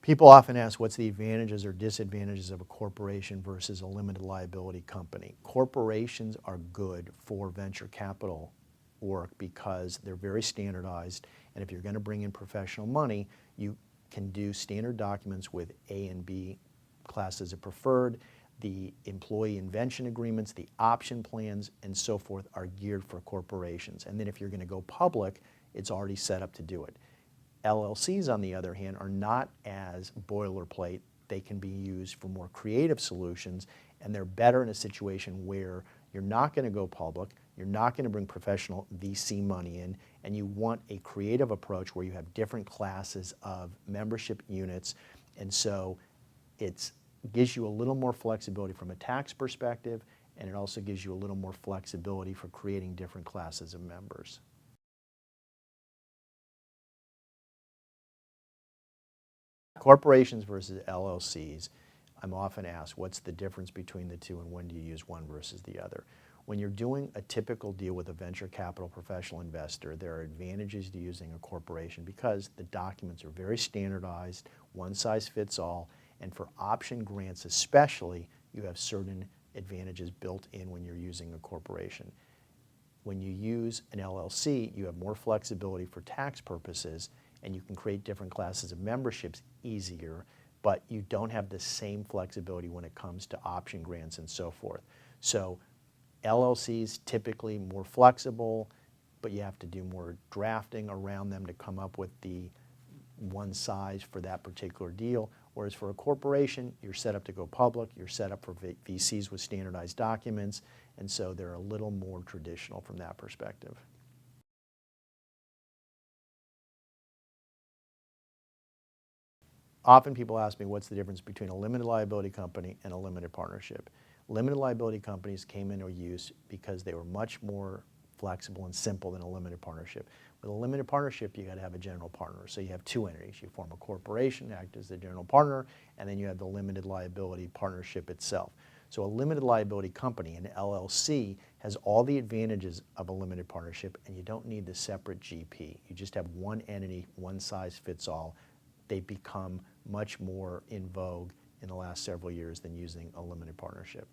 People often ask what's the advantages or disadvantages of a corporation versus a limited liability company. Corporations are good for venture capital work because they're very standardized, and if you're going to bring in professional money, you can do standard documents with A and B classes of preferred. The employee invention agreements, the option plans, and so forth are geared for corporations. And then if you're going to go public, it's already set up to do it. LLCs, on the other hand, are not as boilerplate. They can be used for more creative solutions, and they're better in a situation where you're not going to go public, you're not going to bring professional VC money in, and you want a creative approach where you have different classes of membership units. And so it gives you a little more flexibility from a tax perspective, and it also gives you a little more flexibility for creating different classes of members. Corporations versus LLCs, I'm often asked, what's the difference between the two and when do you use one versus the other? When you're doing a typical deal with a venture capital professional investor, there are advantages to using a corporation because the documents are very standardized, one size fits all, and for option grants especially, you have certain advantages built in when you're using a corporation. When you use an LLC, you have more flexibility for tax purposes, and you can create different classes of memberships easier, but you don't have the same flexibility when it comes to option grants and so forth. So LLCs typically more flexible, but you have to do more drafting around them to come up with the one size for that particular deal. Whereas for a corporation, you're set up to go public, you're set up for VCs with standardized documents, and so they're a little more traditional from that perspective. Often people ask me what's the difference between a limited liability company and a limited partnership. Limited liability companies came into use because they were much more flexible and simple than a limited partnership. With a limited partnership, you got to have a general partner. So you have two entities. You form a corporation, act as the general partner, and then you have the limited liability partnership itself. So a limited liability company, an LLC, has all the advantages of a limited partnership, and you don't need the separate GP. You just have one entity, one size fits all. They've become much more in vogue in the last several years than using a limited partnership.